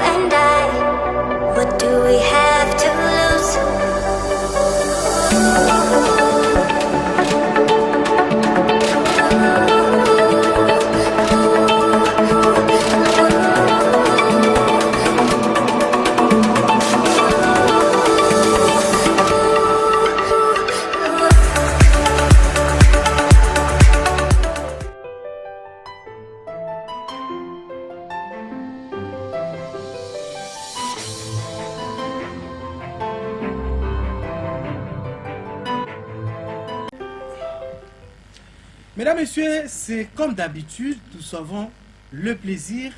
and I. What do we have to lose? Mesdames, Messieurs, c'est comme d'habitude, nous avons le plaisir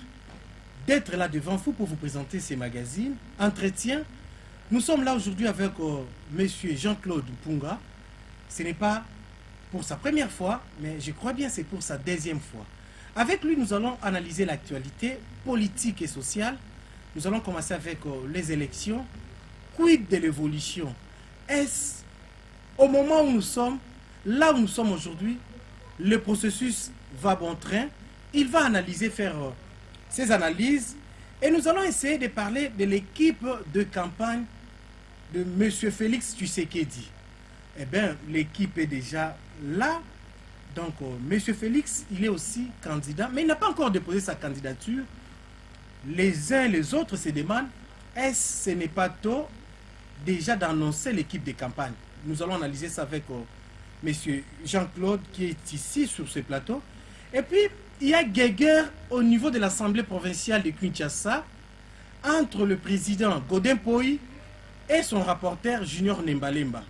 d'être là devant vous pour vous présenter ces magazines. Entretien, nous sommes là aujourd'hui avec Monsieur Jean-Claude Mpunga. Ce n'est pas pour sa première fois, mais je crois bien que c'est pour sa deuxième fois. Avec lui, nous allons analyser l'actualité politique et sociale. Nous allons commencer avec les élections. Quid de l'évolution? Est-ce au moment où nous sommes, là où nous sommes aujourd'hui, le processus va bon train? Il va analyser, faire ses analyses. Et nous allons essayer de parler de l'équipe de campagne de M. Félix Tshisekedi. Eh bien, l'équipe est déjà là. Donc, M. Félix, il est aussi candidat, mais il n'a pas encore déposé sa candidature. Les uns et les autres se demandent, est-ce ce n'est pas tôt déjà d'annoncer l'équipe de campagne? Nous allons analyser ça avec Monsieur Jean-Claude qui est ici sur ce plateau. Et puis, il y a guerre au niveau de l'Assemblée provinciale de Kinshasa entre le président Godin Poi et son rapporteur Junior Nembalemba.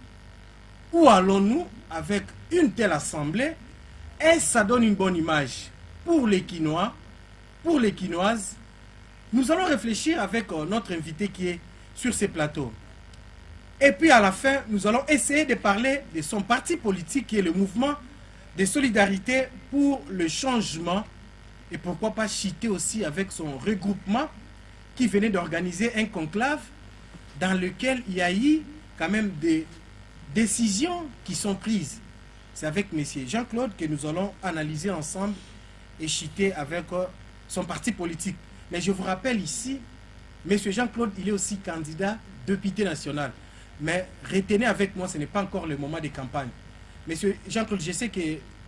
Où allons-nous avec une telle assemblée? Et ça donne une bonne image pour les Quinois, pour les Quinoises. Nous allons réfléchir avec notre invité qui est sur ce plateau. Et puis à la fin, nous allons essayer de parler de son parti politique qui est le mouvement de solidarité pour le changement. Et pourquoi pas chiter aussi avec son regroupement qui venait d'organiser un conclave dans lequel il y a eu quand même des décisions qui sont prises. C'est avec M. Jean-Claude que nous allons analyser ensemble et chiter avec son parti politique. Mais je vous rappelle ici, M. Jean-Claude, il est aussi candidat député national. Mais retenez avec moi, ce n'est pas encore le moment de campagne. Monsieur Jean-Claude, je sais que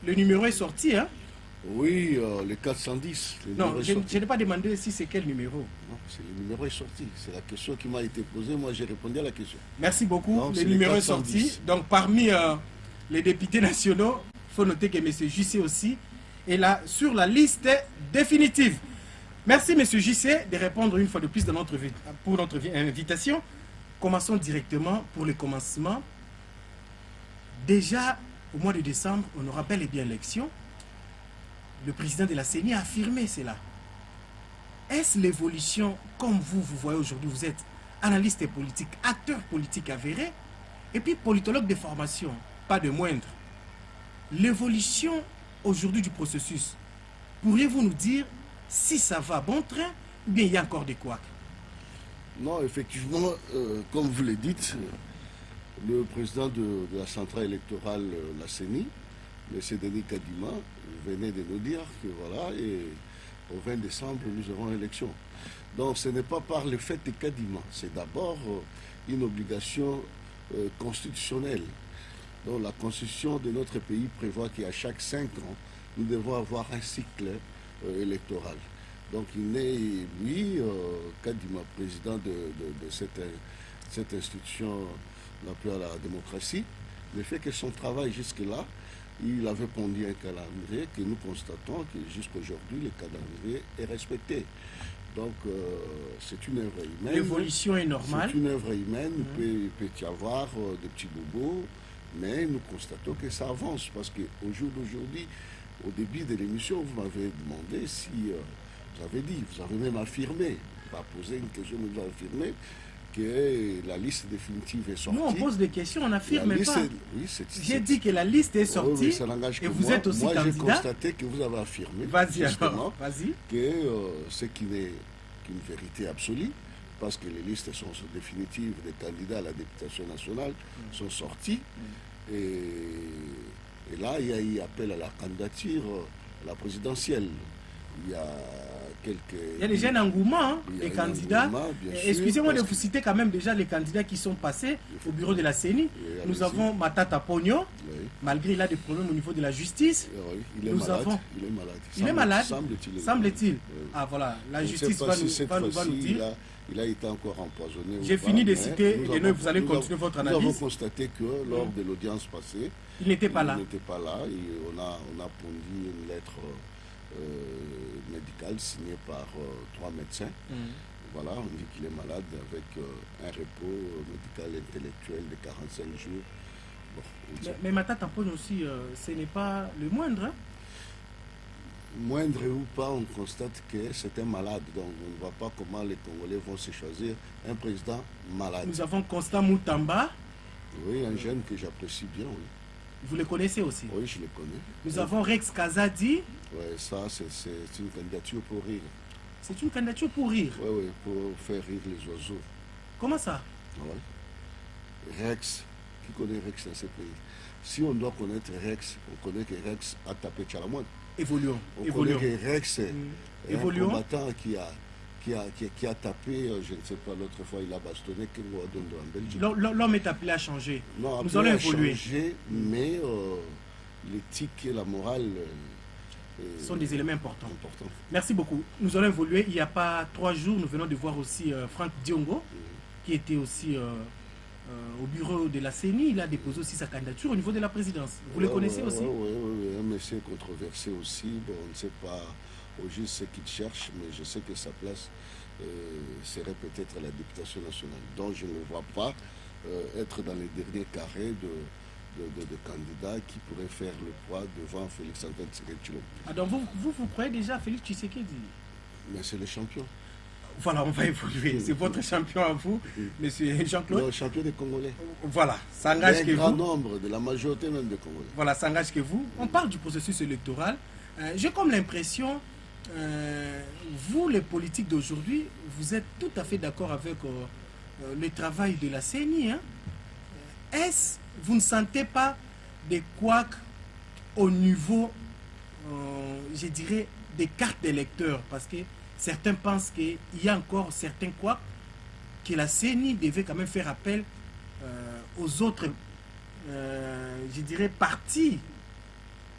le numéro est sorti, hein? Oui, le 410. Non, je n'ai pas demandé si c'est quel numéro. Non, le numéro est sorti. C'est la question qui m'a été posée. Moi, j'ai répondu à la question. Merci beaucoup. Donc, le numéro est sorti. Donc, parmi les députés nationaux, il faut noter que M. JC aussi est là sur la liste définitive. Merci, M. JC, de répondre une fois de plus pour notre invitation. Commençons directement pour le commencement. Déjà, au mois de décembre, on aura bel et bien l'élection. Le président de la CENI a affirmé cela. Est-ce l'évolution, comme vous voyez aujourd'hui, vous êtes analyste politique, acteur politique avéré, et puis politologue de formation, pas de moindre. L'évolution aujourd'hui du processus, pourriez-vous nous dire si ça va bon train ou bien il y a encore des couacs? Non, effectivement, comme vous le dites, le président de la centrale électorale, la CENI, M. Denis Kadima, venait de nous dire que voilà, et au 20 décembre, nous aurons l'élection. Donc ce n'est pas par le fait de Kadima, c'est d'abord une obligation constitutionnelle. Donc la constitution de notre pays prévoit qu'à chaque 5 ans, nous devons avoir un cycle électoral. Donc il est, lui, Kadima, président de cette institution appelée à la démocratie, le fait que son travail jusque-là, il avait pondu un calendrier que nous constatons que jusqu'aujourd'hui, le calendrier est respecté. Donc c'est une œuvre humaine. L'évolution est normale. C'est une œuvre humaine, il peut y avoir des petits bobos, mais nous constatons que ça avance parce qu'au jour d'aujourd'hui, au début de l'émission, vous m'avez demandé si... vous avez dit, vous avez même affirmé, pas posé une question, mais vous avez affirmé que la liste définitive est sortie. Nous, on pose des questions, on n'affirme pas. Oui, j'ai dit que la liste est sortie, oui, ça n'engage que et vous moi. êtes aussi moi, candidat. Moi, j'ai constaté que vous avez affirmé, justement, que ce qui n'est qu'une vérité absolue, parce que les listes sont définitives des candidats à la députation nationale sont sorties. Et là, il y a eu appel à la candidature à la présidentielle. il y a quelques... Il y a déjà un engouement, hein, Il y a les un candidats. engouement, bien sûr, Excusez-moi de parce vous citer quand même déjà les candidats qui sont passés au bureau de la CENI. Nous allez-y. avons Matata Pogno, Oui, malgré il a des problèmes au niveau de la justice. oui, il est Nous malade. avons- Il est malade. Il est malade, Semble-t-il. semble-t-il. Oui. Ah voilà, la Je ne justice sais pas va si nous, cette va nous fois-ci, dire. il a été encore empoisonné. ou J'ai pas, fini de mais citer nous les noms, vous allez nous continuer votre Nous avons analyse. constaté que lors de l'audience passée, Il n'était pas là. Il n'était pas là et on a pondu une lettre médicale signée par 3 médecins. Voilà, on dit qu'il est malade avec un repos médical intellectuel de 45 jours. Bon, on dit- Mais Matata Pogno aussi, ce n'est pas le moindre. Hein. Moindre ou pas, on constate que c'est un malade. Donc on ne voit pas comment les Congolais vont se choisir un président malade. Nous avons Constant Moutamba, Oui, un jeune que j'apprécie bien, oui. vous le connaissez aussi. Oui, je le connais. Nous avons Rex Kazadi, Oui, ça, c'est une candidature pour rire. c'est une candidature pour rire. Oui, oui, pour faire rire les oiseaux. Comment ça? Ouais. Rex, qui connaît Rex dans ce pays? Si on doit connaître Rex, on connaît que Rex a tapé Tchalamouane. Évoluons. On Évoluons. connaît que Rex est un Évoluons. combattant qui a tapé, je ne sais pas, l'autre fois, il a bastonné Kengo Adondo en Belgique. L'homme est appelé à changer. Non, Nous après, allons il a évoluer. changé, mais l'éthique et la morale Ce sont des éléments importants. importants. Merci beaucoup. Nous allons évoluer. Il n'y a pas 3 jours, nous venons de voir aussi Franck Diongo, qui était aussi au bureau de la CENI. Il a déposé aussi sa candidature au niveau de la présidence. Vous le connaissez aussi? Oui, un monsieur controversé aussi. Bon, on ne sait pas au juste ce qu'il cherche, mais je sais que sa place serait peut-être à la députation nationale. Donc je ne le vois pas être dans les derniers carrés de candidats qui pourraient faire le poids devant Félix Antoine Tshisekedi. Ah, donc vous croyez déjà à Félix Tshisekedi? Mais c'est le champion. Voilà, on va évoluer. C'est votre champion à vous, monsieur Jean-Claude. Le champion des Congolais. Voilà, ça engage que Un grand vous. nombre, de la majorité même des Congolais. Voilà, ça engage que vous. On parle du processus électoral. J'ai comme l'impression, vous, les politiques d'aujourd'hui, vous êtes tout à fait d'accord avec le travail de la CENI. Hein? Est-ce, vous ne sentez pas des couacs au niveau, je dirais, des cartes d'électeurs? Parce que certains pensent qu'il y a encore certains couacs que la CENI devait quand même faire appel aux autres, je dirais, partis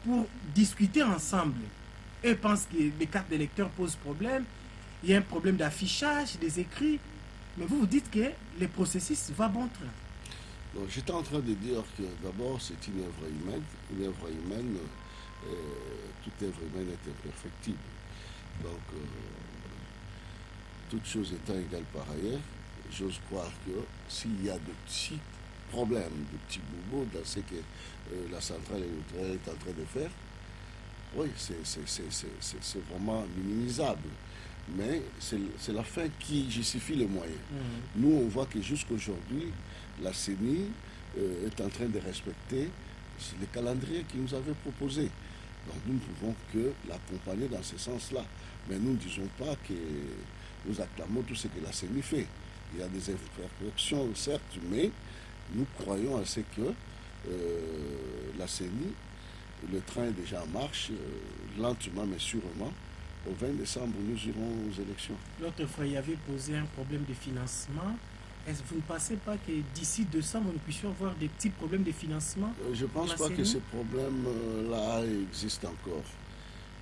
pour discuter ensemble. Eux pensent que les cartes d'électeurs posent problème, il y a un problème d'affichage, des écrits, mais vous vous dites que le processus va bon train. Donc, j'étais en train de dire que d'abord c'est une œuvre humaine. Une œuvre humaine, toute œuvre humaine est imperfectible. Donc, toutes choses étant égales par ailleurs, j'ose croire que s'il y a de petits problèmes, de petits bobos dans ce que la centrale électorale est en train de faire, oui, c'est vraiment minimisable. Mais c'est la fin qui justifie les moyens. Nous, on voit que jusqu'aujourd'hui, la CENI est en train de respecter le calendrier qu'il nous avait proposé. Donc nous ne pouvons que l'accompagner dans ce sens-là. Mais nous ne disons pas que nous acclamons tout ce que la CENI fait. Il y a des imperfections, certes, mais nous croyons à ce que la CENI, le train est déjà en marche, lentement mais sûrement. Au 20 décembre, nous irons aux élections. L'autre fois, il y avait posé un problème de financement. Est-ce que vous ne pensez pas que d'ici décembre, nous puissions avoir des petits problèmes de financement? Je ne pense La pas que CENI? ces problèmes-là existent encore.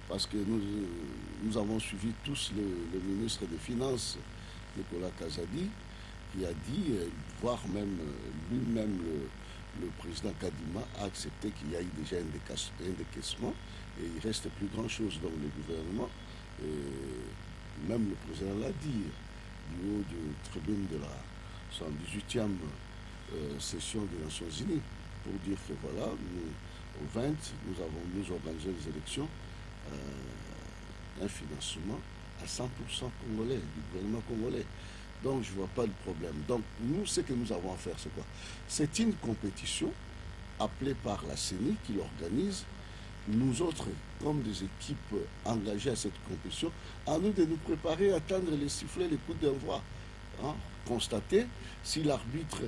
Parce que nous avons suivi tous le ministre des Finances, Nicolas Kazadi, qui a dit, voire même lui-même le président Kadima a accepté qu'il y ait déjà un décaissement et il ne reste plus grand-chose. Donc le gouvernement, même le président l'a dit, du haut de tribune de la 118e session des Nations Unies, pour dire que voilà, au 20, nous organisons les élections, un financement à 100% congolais, du gouvernement congolais. Donc je ne vois pas de problème. Donc nous, ce que nous avons à faire, c'est quoi? C'est une compétition appelée par la CENI qui l'organise. Nous autres, comme des équipes engagées à cette compétition, à nous de nous préparer à attendre les sifflets, les coups d'envoi. Hein? Constater si l'arbitre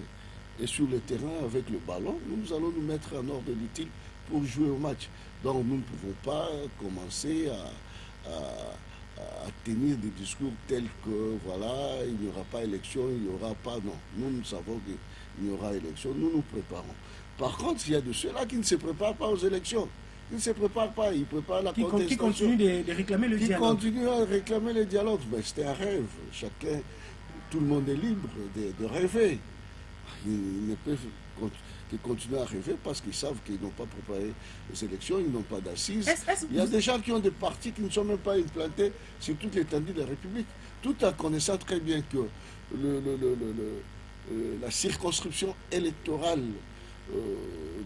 est sur le terrain avec le ballon, nous allons nous mettre en ordre utile pour jouer au match. Donc nous ne pouvons pas commencer à tenir des discours tels que, voilà, il n'y aura pas élection, il n'y aura pas... Non, nous savons qu'il y aura élection, nous nous préparons. Par contre, il y a de ceux-là qui ne se préparent pas aux élections. Ils ne se préparent pas, ils préparent la contestation. Qui continuent de réclamer le dialogue. Qui continuent à réclamer le dialogue. Mais c'était un rêve. Chacun, tout le monde est libre de rêver. Ils ne peuvent que continuer à rêver parce qu'ils savent qu'ils n'ont pas préparé les élections, ils n'ont pas d'assises. Il y a des gens qui ont des partis qui ne sont même pas implantés sur toute l'étendue de la République, tout en connaissant très bien que la circonscription électorale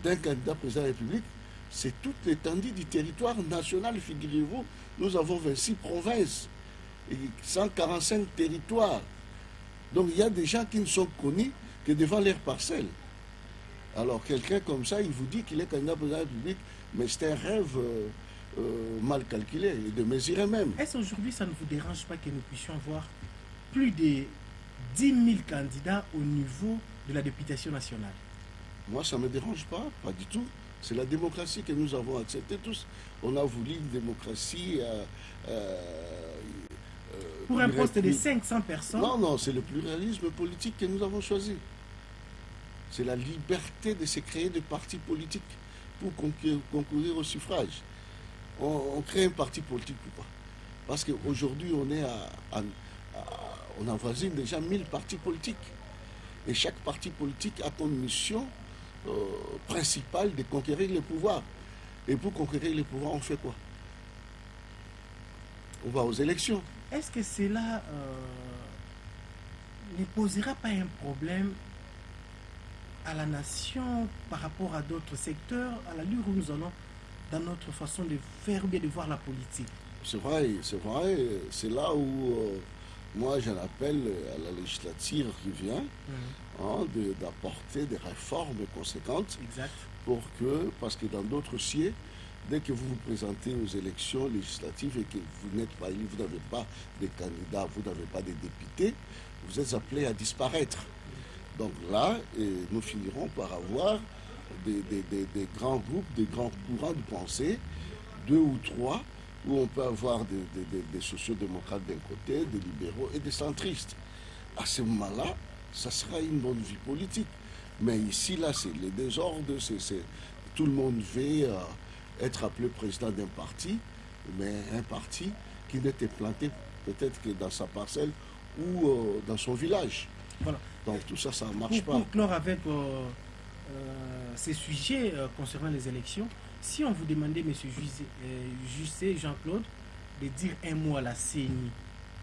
d'un candidat président de la République, c'est toute l'étendue du territoire national. Figurez-vous, nous avons 26 provinces et 145 territoires. Donc il y a des gens qui ne sont connus que devant leurs parcelles. Alors quelqu'un comme ça, il vous dit qu'il est candidat président de la République, mais c'est un rêve mal calculé et de mesurer même. Est-ce qu'aujourd'hui, ça ne vous dérange pas que nous puissions avoir plus de 10 000 candidats au niveau de la députation nationale? Moi, ça ne me dérange pas du tout. C'est la démocratie que nous avons acceptée tous. On a voulu une démocratie... pour un poste de 500 personnes? Non, c'est le pluralisme politique que nous avons choisi. C'est la liberté de se créer des partis politiques pour concourir au suffrage. On crée un parti politique ou pas? Parce qu'aujourd'hui, on avoisine déjà 1000 partis politiques. Et chaque parti politique a comme mission principale de conquérir le pouvoir. Et pour conquérir le pouvoir, on fait quoi? On va aux élections. Est-ce que cela ne posera pas un problème à la nation par rapport à d'autres secteurs, à la l'allure où nous allons dans notre façon de faire ou bien de voir la politique? C'est vrai, c'est là où moi j'en appelle à la législature qui vient d'apporter des réformes conséquentes. Exact. Parce que dans d'autres dossiers, dès que vous vous présentez aux élections législatives et que vous n'êtes pas élu, vous n'avez pas de candidats, vous n'avez pas de députés, vous êtes appelés à disparaître. Donc là, nous finirons par avoir des grands groupes, des grands courants de pensée, 2 ou 3, où on peut avoir des sociodémocrates d'un côté, des libéraux et des centristes. À ce moment-là, ça sera une bonne vie politique. Mais ici, là, c'est le désordre, tout le monde veut être appelé président d'un parti, mais un parti qui n'était planté peut-être que dans sa parcelle ou dans son village. Voilà. Donc tout ça, ça ne marche pas. Pour clore avec ces sujets concernant les élections, si on vous demandait, M. Jusset, Jean-Claude, de dire un mot à la CENI,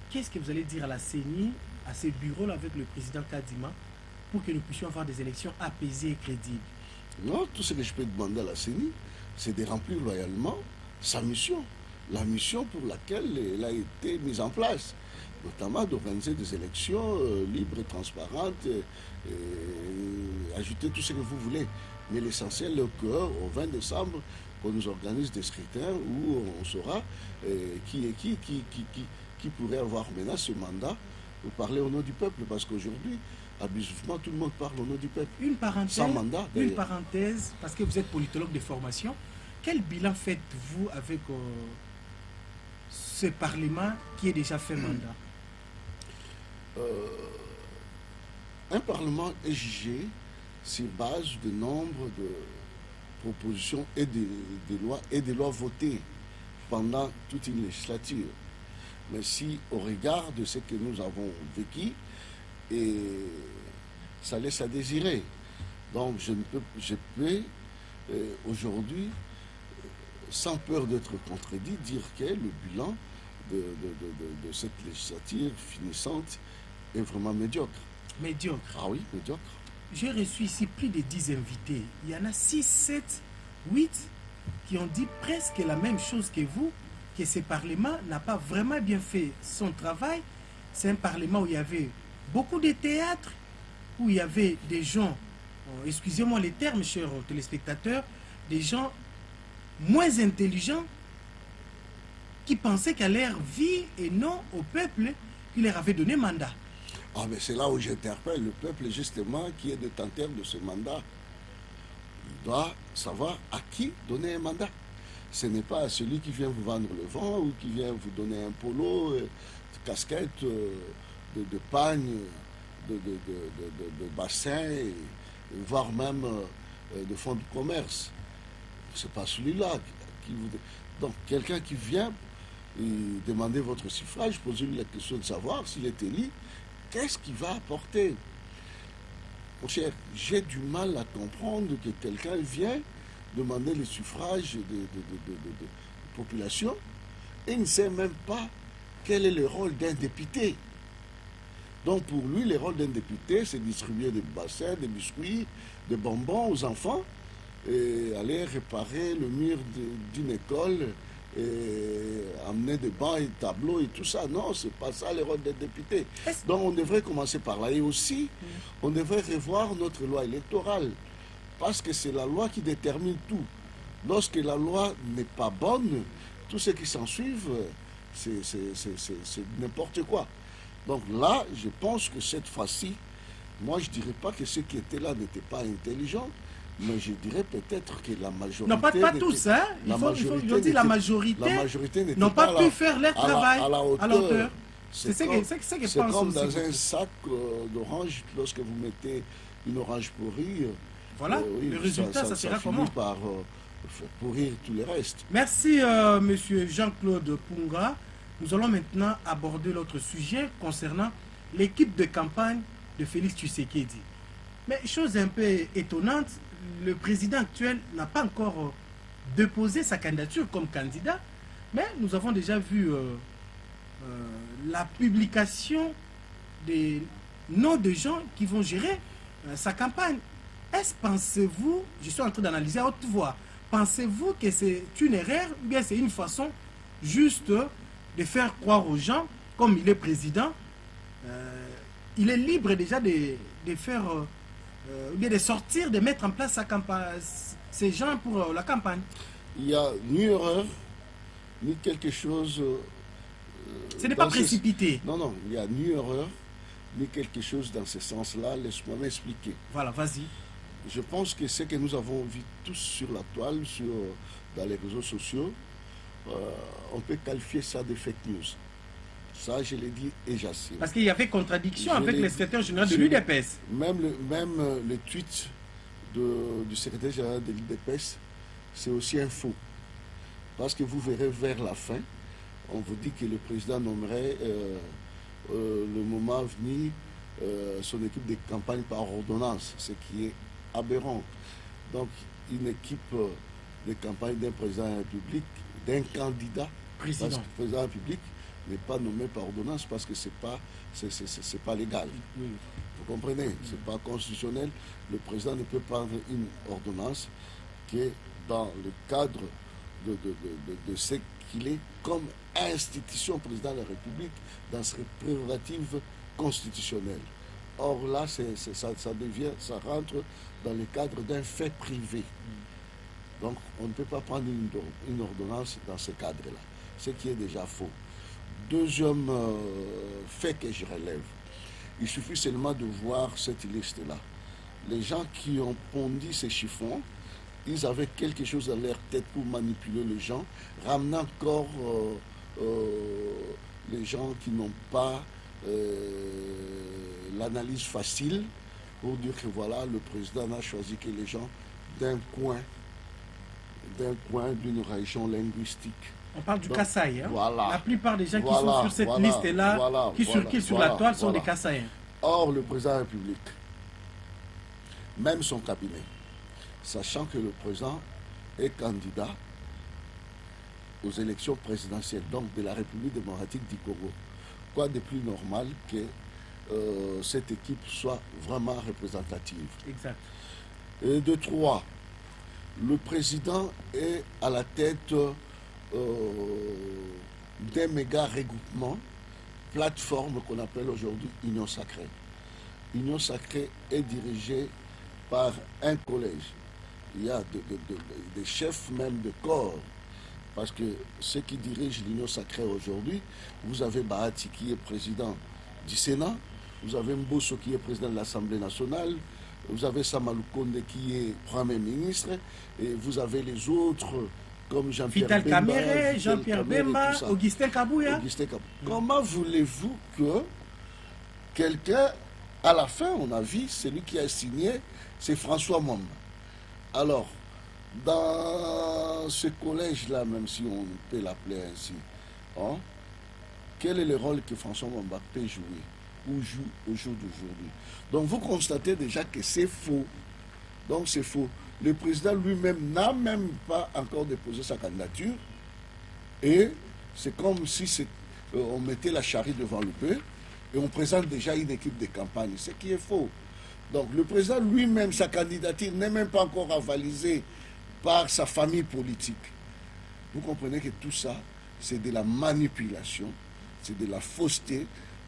qu'est-ce que vous allez dire à la CENI, à ce bureau avec le président Kadima, pour que nous puissions avoir des élections apaisées et crédibles? Non, tout ce que je peux demander à la CENI, c'est de remplir loyalement sa mission, la mission pour laquelle elle a été mise en place, notamment d'organiser des élections libres et transparentes, ajouter tout ce que vous voulez. Mais l'essentiel est qu'au 20 décembre, qu'on nous organise des scrutins où on saura qui pourrait avoir maintenant ce mandat pour parler au nom du peuple. Parce qu'aujourd'hui, abusivement, tout le monde parle au nom du peuple. Sans mandat. Une parenthèse, parce que vous êtes politologue de formation, quel bilan faites-vous avec ce Parlement qui est déjà fait mandat? Un Parlement est jugé sur base de nombre de propositions et de lois votées pendant toute une législature. Mais si, au regard de ce que nous avons vécu, et ça laisse à désirer. Donc je peux aujourd'hui, sans peur d'être contredit, dire que le bilan de cette législature finissante est vraiment médiocre. Médiocre? Ah oui, médiocre. J'ai reçu ici plus de 10 invités. Il y en a 6, 7, 8 qui ont dit presque la même chose que vous, que ce Parlement n'a pas vraiment bien fait son travail. C'est un Parlement où il y avait beaucoup de théâtre, où il y avait des gens, excusez-moi les termes, chers téléspectateurs, des gens moins intelligents qui pensaient qu'à leur vie et non au peuple qui leur avait donné mandat. Ah, mais c'est là où j'interpelle le peuple, justement, qui est détenteur de ce mandat. Il doit savoir à qui donner un mandat. Ce n'est pas celui qui vient vous vendre le vent ou qui vient vous donner un polo, casquette, de pagne, de bassin, voire même de fonds de commerce. C'est pas celui-là qui vous... Donc, quelqu'un qui vient demander votre suffrage, poser-lui la question de savoir s'il est élu, qu'est-ce qu'il va apporter? Mon cher, j'ai du mal à comprendre que quelqu'un vient demander le suffrage de population et ne sait même pas quel est le rôle d'un député. Donc pour lui, le rôle d'un député, c'est distribuer des bassins, des biscuits, des bonbons aux enfants et aller réparer le mur d'une école et amener des bancs et des tableaux et tout ça. Non, c'est pas ça le rôle d'un député. Donc on devrait commencer par là. Et aussi, on devrait revoir notre loi électorale. Parce que c'est la loi qui détermine tout. Lorsque la loi n'est pas bonne, tout ce qui s'ensuit, c'est n'importe quoi. Donc là, je pense que cette fois-ci, moi je ne dirais pas que ceux qui étaient là n'étaient pas intelligents, mais je dirais peut-être que la majorité... Non, pas tous, hein. Il faut dire la majorité n'ont pas pu faire leur travail à la hauteur. C'est ce que c'est comme dans un sac d'orange, lorsque vous mettez une orange pourrie... Voilà, oui, le résultat, ça sera comment? Par pourrir tout le reste. Merci, monsieur Jean-Claude Punga. Nous allons maintenant aborder l'autre sujet concernant l'équipe de campagne de Félix Tshisekedi. Mais chose un peu étonnante, le président actuel n'a pas encore déposé sa candidature comme candidat, mais nous avons déjà vu la publication des noms de gens qui vont gérer sa campagne. Est-ce, pensez-vous, je suis en train d'analyser à haute voix, pensez-vous que c'est une erreur ou bien c'est une façon juste de faire croire aux gens, comme il est président, il est libre déjà de faire, ou bien de sortir, de mettre en place sa campagne, ces gens pour la campagne? Il n'y a ni erreur, ni quelque chose... ce n'est pas précipité. Non, il n'y a ni erreur, ni quelque chose dans ce sens-là. Laisse-moi m'expliquer. Voilà, vas-y. Je pense que ce que nous avons vu tous sur la toile, dans les réseaux sociaux, on peut qualifier ça de fake news. Ça, je l'ai dit et j'assure. Parce qu'il y avait contradiction avec le secrétaire général de l'UDPS. Même le tweet du secrétaire général de l'UDPS, c'est aussi un faux. Parce que vous verrez vers la fin, on vous dit que le président nommerait le moment venu son équipe de campagne par ordonnance, ce qui est aberrant. Donc, une équipe de campagne d'un président de la République, d'un candidat président de la République, n'est pas nommé par ordonnance parce que c'est pas légal. Oui. Vous comprenez? C'est pas constitutionnel. Le président ne peut prendre une ordonnance qui est dans le cadre de ce qu'il est comme institution président de la République dans ses prérogatives constitutionnelles. Or là, ça rentre dans le cadre d'un fait privé. Donc on ne peut pas prendre une ordonnance dans ce cadre-là, ce qui est déjà faux. Deuxième fait que je relève, il suffit seulement de voir cette liste-là. Les gens qui ont pondu ces chiffons, ils avaient quelque chose dans leur tête pour manipuler les gens, ramenant encore les gens qui n'ont pas l'analyse facile pour dire que voilà, le président n'a choisi que les gens d'un coin, d'une région linguistique. On parle du Kasaï. Hein? Voilà. La plupart des gens qui sont sur cette liste-là, qui circulent sur la toile, sont des Kasaïens. Or, le président de la République, même son cabinet, sachant que le président est candidat aux élections présidentielles, donc de la République démocratique du Congo, quoi de plus normal que cette équipe soit vraiment représentative. Exact. Et de trois, le président est à la tête d'un méga regroupement, plateforme qu'on appelle aujourd'hui Union Sacrée. Union Sacrée est dirigée par un collège. Il y a des chefs même de corps. Parce que ceux qui dirigent l'Union Sacrée aujourd'hui, vous avez Bahati qui est président du Sénat, vous avez Mbosso qui est président de l'Assemblée nationale, vous avez Samalou Konde qui est Premier ministre, et vous avez les autres comme Jean-Pierre Vital Bemba, Kamere, Jean-Pierre Kamere et Bemba, tout ça. Augustin Kabouya. Augustin Kabouya. Comment voulez-vous que quelqu'un, à la fin, on a vu, celui qui a signé, c'est François Mamba. Alors, dans ce collège-là, même si on peut l'appeler ainsi, hein, quel est le rôle que François Mamba peut jouer ou joue au jour d'aujourd'hui? Donc vous constatez déjà que c'est faux. Donc c'est faux. Le président lui-même n'a même pas encore déposé sa candidature et c'est comme si on mettait la charrue devant le bœuf et on présente déjà une équipe de campagne, ce qui est faux. Donc le président lui-même, sa candidature n'est même pas encore avalisée par sa famille politique. Vous comprenez que tout ça, c'est de la manipulation, c'est de la fausseté.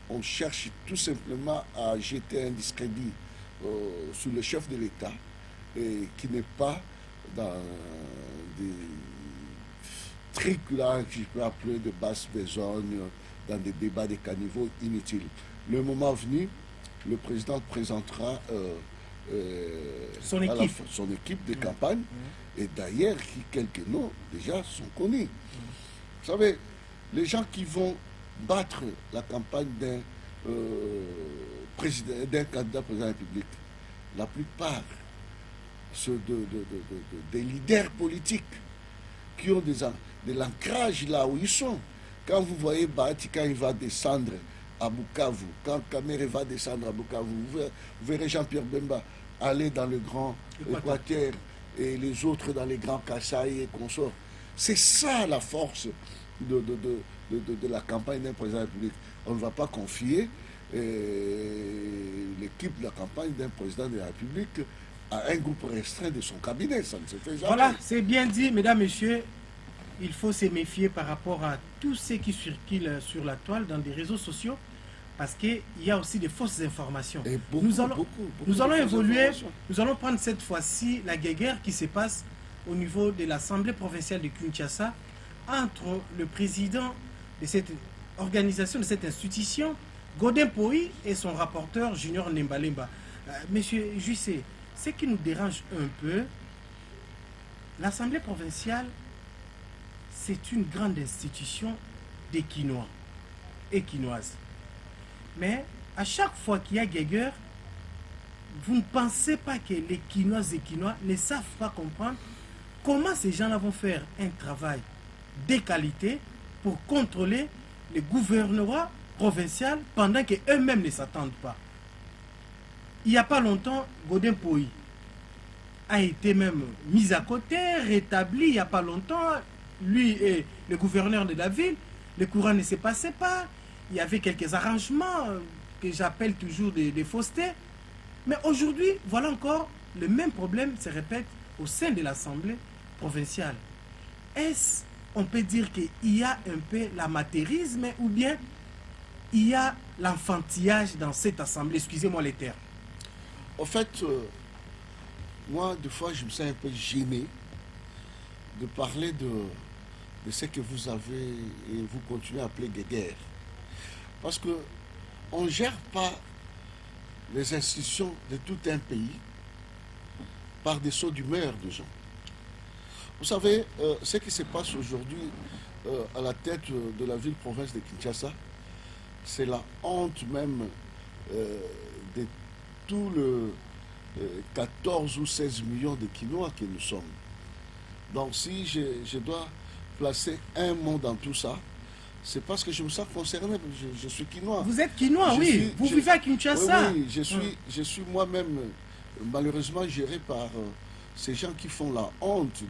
On cherche tout simplement à jeter un discrédit sur le chef de l'État et qui n'est pas dans des trucs là que je peux appeler de basse besogne, dans des débats de caniveaux inutiles. Le moment venu, le président présentera son équipe de campagne et d'ailleurs quelques noms déjà sont connus. Vous savez, les gens qui vont battre la campagne d'un candidat président de la République, la plupart ceux des leaders politiques qui ont de l'ancrage là où ils sont. Quand vous voyez Bahati, quand il va descendre à Bukavu, quand Kamere va descendre à Bukavu, vous verrez Jean-Pierre Bemba aller dans le Grand Équateur et les autres dans les Grands Kasaï et consorts. C'est ça la force de la campagne d'un président de la République. On ne va pas confier l'équipe de la campagne d'un président de la République à un groupe restreint de son cabinet. Ça ne se fait jamais. Voilà, c'est bien dit, mesdames, messieurs. Il faut se méfier par rapport à tout ce qui circule sur la toile dans des réseaux sociaux parce qu'il y a aussi des fausses informations. Et beaucoup, nous allons évoluer, nous allons prendre cette fois-ci la guerre qui se passe au niveau de l'Assemblée provinciale de Kinshasa entre le président de cette organisation, de cette institution, Godin Poi, et son rapporteur Junior Nembalemba. Monsieur Jussé, ce qui nous dérange un peu, l'Assemblée provinciale, c'est une grande institution des Quinois et Quinoises. Mais à chaque fois qu'il y a guerre, vous ne pensez pas que les Quinoises et Quinois ne savent pas comprendre comment ces gens-là vont faire un travail de qualité pour contrôler le gouvernorat provincial pendant qu'eux-mêmes ne s'attendent pas. Il n'y a pas longtemps, Godin Poi a été même mis à côté, rétabli il n'y a pas longtemps. Lui et le gouverneur de la ville, le courant ne se passait pas. Il y avait quelques arrangements que j'appelle toujours des faussetés. Mais aujourd'hui, voilà encore, le même problème se répète au sein de l'Assemblée provinciale. Est-ce, on peut dire qu'il y a un peu l'amateurisme ou bien il y a l'enfantillage dans cette Assemblée? Excusez-moi les termes. En fait, moi, des fois, je me sens un peu gêné de parler de ce que vous avez et vous continuez à appeler guerre. Parce qu'on ne gère pas les institutions de tout un pays par des sauts d'humeur de gens. Vous savez, ce qui se passe aujourd'hui à la tête de la ville-province de Kinshasa, c'est la honte même de tout le 14 ou 16 millions de Quinois que nous sommes. Donc si je dois placer un mot dans tout ça, c'est parce que je me sens concerné. Je suis Quinois. Vous êtes Quinois, oui. Vous vivez à Kinshasa. Oui, je suis moi-même malheureusement géré par ces gens qui font la honte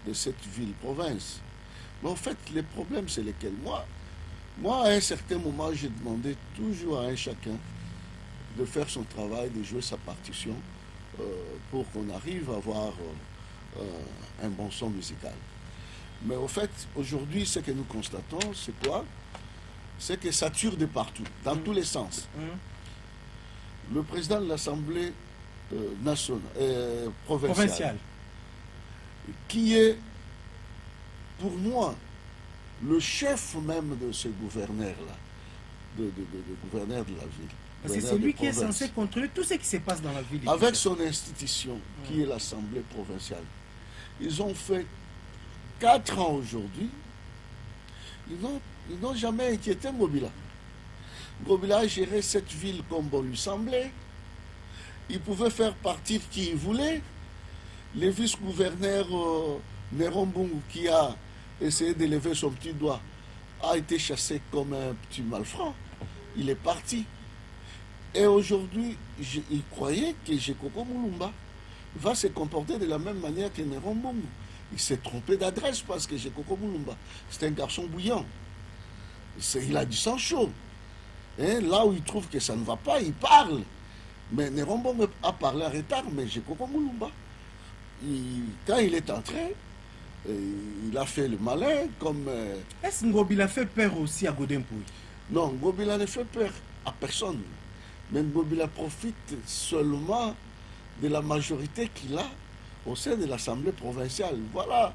de cette ville-province. Mais en fait, les problèmes, c'est lesquels? Moi, à un certain moment, j'ai demandé toujours à un chacun de faire son travail, de jouer sa partition pour qu'on arrive à avoir un bon son musical. Mais au fait, aujourd'hui, ce que nous constatons, c'est quoi? C'est que ça tire de partout, dans tous les sens. Le président de l'Assemblée nationale, provinciale, qui est, pour moi, le chef même de ce gouverneur-là, de gouverneur de la ville. C'est celui qui est censé contrôler tout ce qui se passe dans la ville. Avec son institution, qui est l'Assemblée provinciale, ils ont fait 4 ans aujourd'hui, ils n'ont jamais inquiété Ngobila. Ngobila a géré cette ville comme bon lui semblait. Il pouvait faire partir qui il voulait. Le vice-gouverneur Nerombungu, qui a essayé de lever son petit doigt, a été chassé comme un petit malfrat. Il est parti. Et aujourd'hui, il croyait que Jekoko Mulumba va se comporter de la même manière que Nerombungu. Il s'est trompé d'adresse parce que Jekoko Mulumba, c'est un garçon bouillant. Il a du sang chaud. Et là où il trouve que ça ne va pas, il parle. Mais Nerombungu a parlé en retard, mais Jekoko Mulumba, quand il est entré, il a fait le malin comme... Est-ce que Ngobila fait peur aussi à Godempoui? Non, Ngobila ne fait peur à personne. Mais Ngobila profite seulement de la majorité qu'il a au sein de l'Assemblée provinciale. Voilà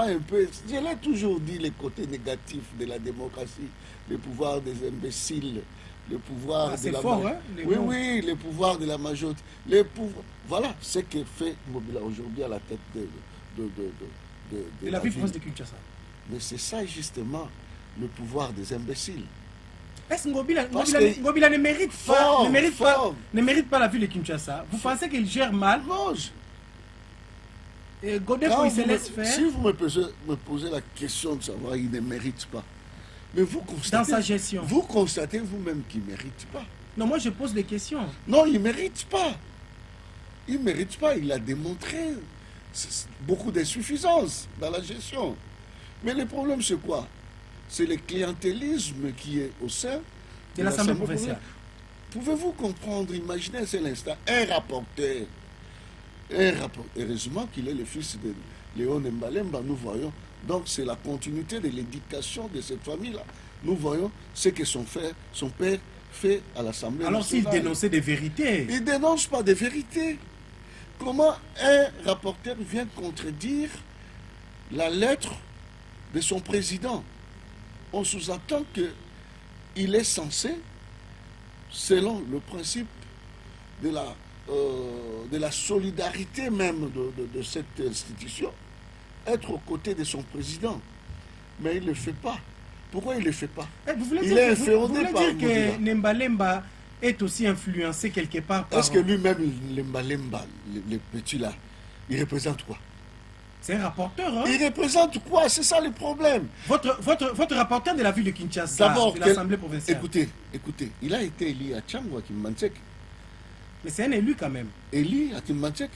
un peu... Je l'ai toujours dit, les côtés négatifs de la démocratie, le pouvoir des imbéciles, le pouvoir de la... fort, hein, oui, le pouvoir de la majorité. Voilà ce que fait Ngobila aujourd'hui à la tête de la ville province de Kinshasa. Mais c'est ça justement le pouvoir des imbéciles. Est-ce que Ngobila ne mérite pas la ville de Kinshasa? Vous pensez qu'il gère mal? Non. Et Godempoui il se laisse faire. Si vous me posez la question de savoir, il ne mérite pas. Mais vous constatez, dans sa gestion. Vous constatez vous-même qu'il ne mérite pas. Non, moi je pose des questions. Non, il ne mérite pas. Il ne mérite pas. Il a démontré beaucoup d'insuffisance dans la gestion. Mais le problème, c'est quoi? C'est le clientélisme qui est au sein de l'Assemblée provinciale. Pouvez-vous comprendre, imaginez un seul instant, un rapporteur, heureusement qu'il est le fils de Léon Mbalemba, nous voyons, donc c'est la continuité de l'éducation de cette famille-là. Nous voyons ce que son père fait à l'Assemblée nationale. Alors s'il dénonçait des vérités? Il ne dénonce pas des vérités. Comment un rapporteur vient contredire la lettre de son président? On sous-entend qu'il est censé, selon le principe de la solidarité même de cette institution, être aux côtés de son président. Mais il ne le fait pas. Pourquoi il ne le fait pas? Il est inféodé par Vous voulez dire que Nembalemba est aussi influencé quelque part par... Est-ce que lui-même, Nembalemba, le petit là, il représente quoi? C'est un rapporteur, hein? Il représente quoi? C'est ça le problème. Votre rapporteur de la ville de Kinshasa, de l'Assemblée provinciale. Écoutez, il a été élu à Tchangwa, à Kimmantek. Mais c'est un élu quand même. Élu à Kimmantek.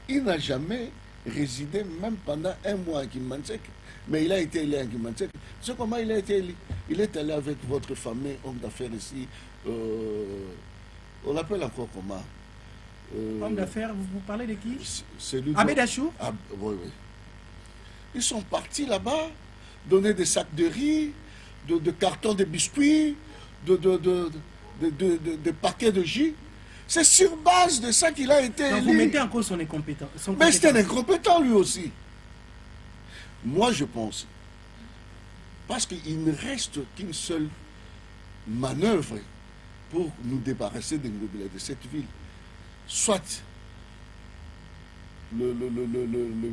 Il n'a jamais résidé même pendant un mois à Kimmantek. Mais il a été élu à Kimmantek. Tu sais comment il a été élu? Il est allé avec votre fameux homme d'affaires ici. On l'appelle encore comment? Homme d'affaires, vous parlez de qui? Abed Achou? Oui. Ils sont partis là-bas, donner des sacs de riz, de cartons de biscuits, de paquets de jus. C'est sur base de ça qu'il a été élu. Vous mettez en cause son incompétence. Mais c'est un incompétent lui aussi. Moi je pense, parce qu'il ne reste qu'une seule manœuvre pour nous débarrasser de cette ville. Soit le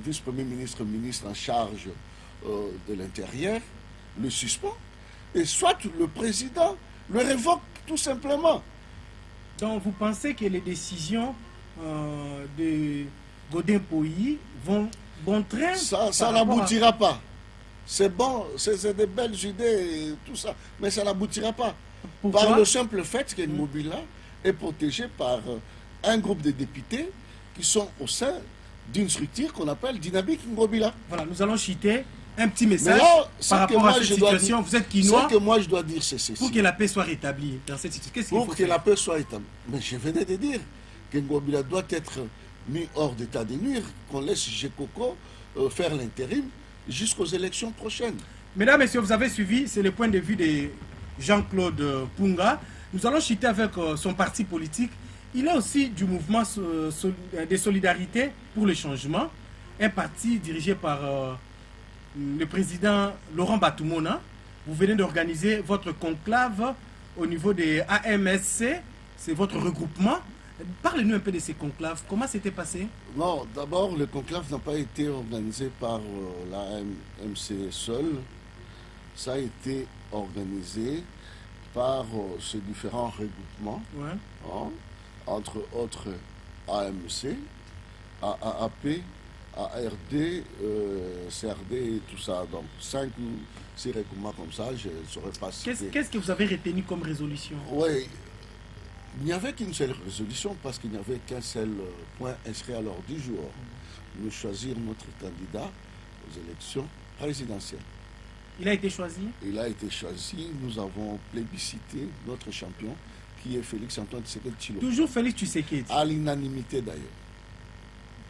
vice-premier ministre en charge de l'Intérieur le suspend, et soit le président le révoque tout simplement. Donc vous pensez que les décisions de Godempoui vont bon train? Ça n'aboutira pas. C'est bon, c'est des belles idées et tout ça, mais ça n'aboutira pas. Pourquoi? Par le simple fait que Ngobila est protégé par un groupe de députés qui sont au sein d'une structure qu'on appelle Dynamique Ngobila. Voilà, nous allons citer un petit message là, par rapport à cette situation. Vous êtes quinois. Ce que moi je dois dire, c'est ceci. Pour que la paix soit rétablie dans cette situation. Qu'est-ce qu'il faut Pour que faire? la paix soit établie. Mais je venais de dire que Ngobila doit être mis hors d'état de nuire, qu'on laisse Jekoko faire l'intérim jusqu'aux élections prochaines. Mesdames, Messieurs, vous avez suivi, c'est le point de vue de Jean-Claude Punga. Nous allons chuter avec son parti politique. Il est aussi du mouvement de solidarité pour le changement, un parti dirigé par le président Laurent Batoumona. Vous venez d'organiser votre conclave au niveau des AMSC, c'est votre regroupement Parlez-nous un peu de ces conclaves. Comment c'était passé? Non, d'abord, le conclave n'a pas été organisé par la MC seule. Ça a été organisé par ces différents regroupements, Ouais. hein, entre autres AMC, AAP, ARD, CRD et tout ça. Donc 5 ou 6 regroupements comme ça, je ne saurais pas citer. Qu'est-ce que vous avez retenu comme résolution? Oui, il n'y avait qu'une seule résolution parce qu'il n'y avait qu'un seul point inscrit à l'ordre du jour. Nous choisir notre candidat aux élections présidentielles. Il a été choisi? Il a été choisi, nous avons plébiscité notre champion qui est Félix-Antoine Tshisekedi Tshilombo. Toujours Félix Tshisekedi. À l'unanimité d'ailleurs.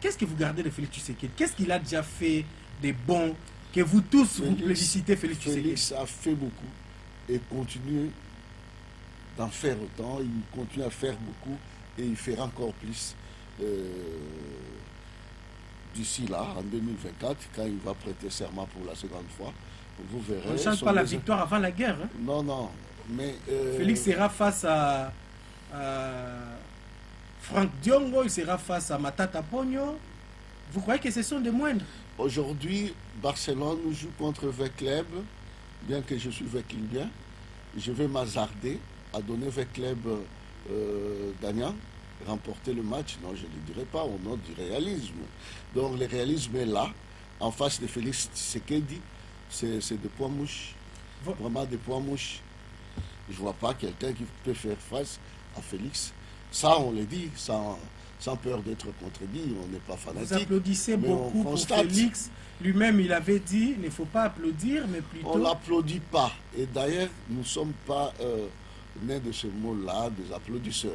Qu'est-ce que vous gardez de Félix Tshisekedi? Qu'est-ce qu'il a déjà fait de bon que vous tous vous plébiscitez Félix Tshisekedi? Félix a fait beaucoup et continue d'en faire autant. Il continue à faire beaucoup et il fera encore plus d'ici là, en 2024, quand il va prêter serment pour la seconde fois. Vous verrez. On ne chante pas la victoire avant la guerre. Hein? Non, non. Mais, Félix sera face à Franck Diongo, il sera face à Matata Pogno. Vous croyez que ce sont des moindres? Aujourd'hui, Barcelone joue contre Vecleb. Bien que je suis Veclibien, je vais m'hasarder à donner Vecleb gagnant, remporter le match. Non, je ne le dirai pas au nom du réalisme. Donc le réalisme est là, en face de Félix Tshisekedi. C'est des poids mouches. Vraiment des poids mouches. Je ne vois pas quelqu'un qui peut faire face à Félix. Ça, on le dit, sans peur d'être contredit, on n'est pas fanatique. Vous applaudissez beaucoup pour Félix. Lui-même, il avait dit, il ne faut pas applaudir, mais plutôt... On ne l'applaudit pas. Et d'ailleurs, nous ne sommes pas nés de ce mot-là, des applaudisseurs.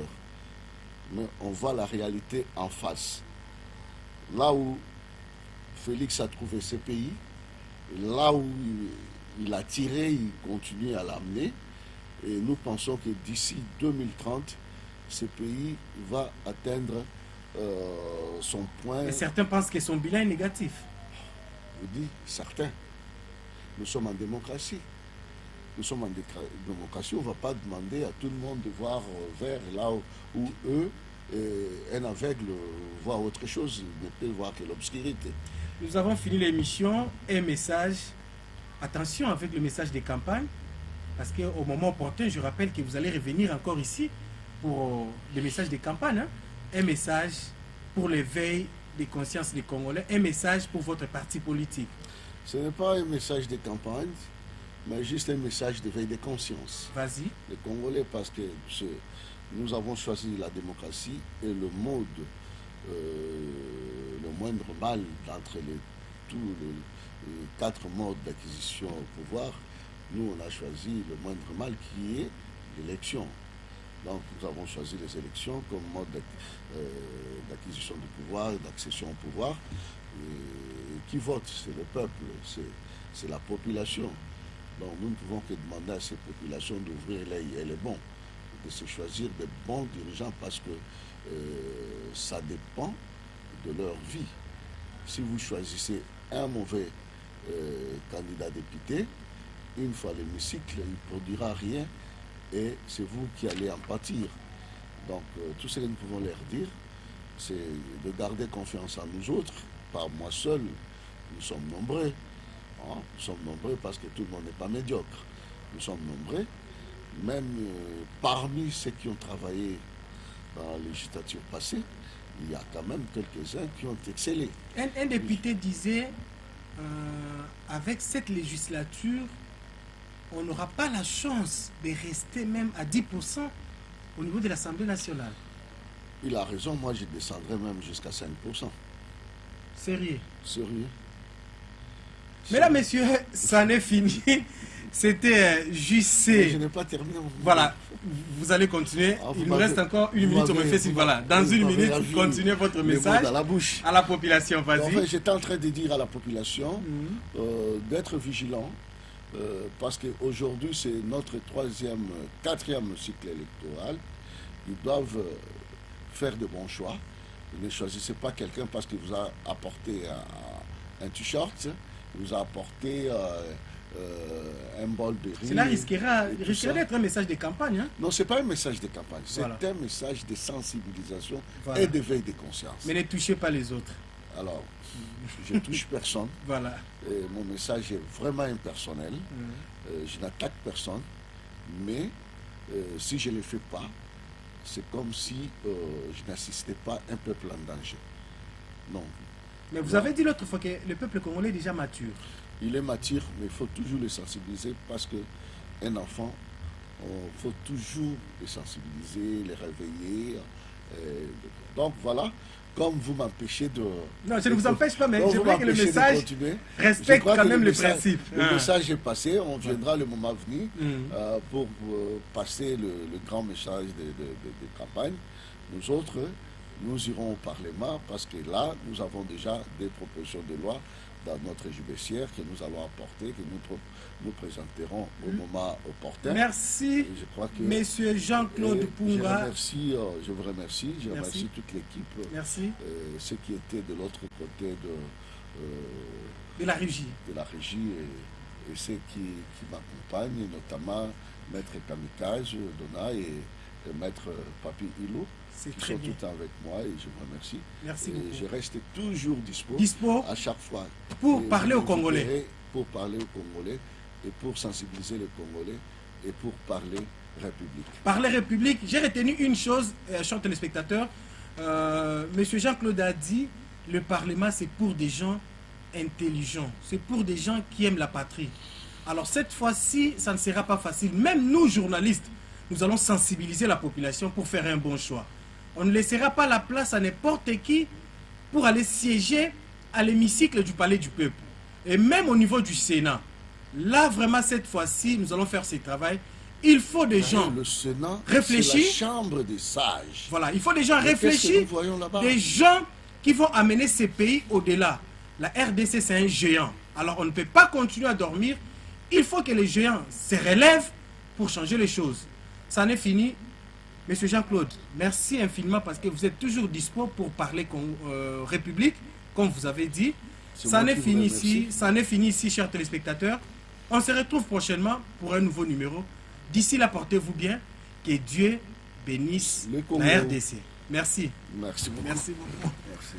Mais on voit la réalité en face. Là où Félix a trouvé ce pays, là où il a tiré, il continue à l'amener. Et nous pensons que d'ici 2030, ce pays va atteindre son point. Et certains pensent que son bilan est négatif. Je dis certains. Nous sommes en démocratie. Nous sommes en démocratie. On ne va pas demander à tout le monde de voir vers là où eux, un aveugle voit autre chose, ne peut voir que l'obscurité. Nous avons fini l'émission. Un message. Attention avec le message des campagnes. Parce qu'au moment opportun, je rappelle que vous allez revenir encore ici pour les messages des campagnes. Hein. Un message pour l'éveil des consciences des Congolais. Un message pour votre parti politique. Ce n'est pas un message de campagne, mais juste un message d'éveil des consciences. Vas-y. Les Congolais, parce que nous avons choisi la démocratie et le mode, le moindre mal d'entre tous les 4 modes d'acquisition au pouvoir. Nous, on a choisi le moindre mal qui est l'élection. Donc, nous avons choisi les élections comme mode d'acquisition du pouvoir et d'accession au pouvoir. Qui vote? C'est le peuple, c'est la population. Donc, nous ne pouvons que demander à ces populations d'ouvrir l'œil et les bons, de se choisir des bons dirigeants parce que ça dépend de leur vie. Si vous choisissez un mauvais candidat député, une fois l'hémicycle, il ne produira rien et c'est vous qui allez en pâtir. Donc, tout ce que nous pouvons leur dire, c'est de garder confiance en nous autres, pas moi seul. Nous sommes nombreux. Hein? Nous sommes nombreux parce que tout le monde n'est pas médiocre. Nous sommes nombreux. Même parmi ceux qui ont travaillé dans la législature passée, il y a quand même quelques-uns qui ont excellé. Un député disait, avec cette législature, on n'aura pas la chance de rester même à 10% au niveau de l'Assemblée nationale. Il a raison, moi je descendrai même jusqu'à 5%. Sérieux? Sérieux? Mesdames, messieurs, ça n'est fini. C'était JC. Je n'ai pas terminé. Voilà, vous allez continuer. Il nous reste encore une minute au fait. Voilà, dans une minute, continuez votre message à la bouche. À la population. Vas-y. En fait, j'étais en train de dire à la population d'être vigilant parce qu'aujourd'hui, c'est notre 4e cycle électoral. Ils doivent faire de bons choix. Ne choisissez pas quelqu'un parce qu'il vous a apporté un t-shirt, il vous a apporté un bol de riz. Cela risquerait et tout ça. d'être un message de campagne. Hein? Non, ce n'est pas un message de campagne, c'est Voilà. un message de sensibilisation Voilà. et d'éveil de conscience. Mais ne touchez pas les autres. Alors, je ne touche personne. Voilà. Et mon message est vraiment impersonnel. Je n'attaque personne. Mais si je ne le fais pas, c'est comme si je n'assistais pas un peuple en danger. Non. Mais vous avez dit l'autre fois que le peuple congolais est déjà mature. Il est mature, mais il faut toujours le sensibiliser parce qu'un enfant, il faut toujours le sensibiliser, le réveiller. Donc voilà, comme vous m'empêchez de... Non, je ne vous empêche pas, mais comme je vous voudrais que le m'empêchez de message continuer, je respecte crois quand que même le message- principe. Le Hein. message est passé, on viendra le moment venu Mhm. pour passer le grand message de campagne. Nous autres, nous irons au Parlement parce que là, nous avons déjà des propositions de loi dans notre judiciaire que nous allons apporter, que nous présenterons au moment opportun. Merci, Et je crois que Monsieur Jean-Claude et Punga. je vous remercie, je Merci. remercie toute l'équipe, Merci ceux qui étaient de l'autre côté de la régie. de la régie et ceux qui m'accompagnent, notamment Maître Kamikaze, Dona et Maître Papi Ilo, C'est qui très sont bien. tout le temps avec moi et je vous remercie. Merci Et beaucoup. je reste toujours Dispo à chaque fois. pour Et parler je aux vous Congolais. inviterai Pour parler aux Congolais et pour sensibiliser les Congolais et pour parler République. Parler République, j'ai retenu une chose, chers téléspectateurs. Monsieur Jean-Claude a dit, le Parlement c'est pour des gens intelligents, c'est pour des gens qui aiment la patrie. Alors cette fois-ci, ça ne sera pas facile. Même nous, journalistes, nous allons sensibiliser la population pour faire un bon choix. On ne laissera pas la place à n'importe qui pour aller siéger à l'hémicycle du Palais du Peuple. Et même au niveau du Sénat. Là, vraiment, cette fois-ci, nous allons faire ce travail. Il faut des gens Le Sénat, réfléchis. c'est la chambre des sages. Voilà, il faut des gens Mais qu'est-ce que réfléchis, nous voyons là-bas? des gens qui vont amener ces pays au-delà. La RDC, c'est un géant. Alors, on ne peut pas continuer à dormir. Il faut que les géants se relèvent pour changer les choses. Ça en est fini. Monsieur Jean-Claude, merci infiniment parce que vous êtes toujours dispo pour parler République, comme vous avez dit. C'est Ça en moi est qui vous fini remercie. ici. Ça en est fini ici, chers téléspectateurs. On se retrouve prochainement pour un nouveau numéro. D'ici là, portez-vous bien. Que Dieu bénisse Le Congo. la RDC. Merci. Merci beaucoup. Merci beaucoup. Merci.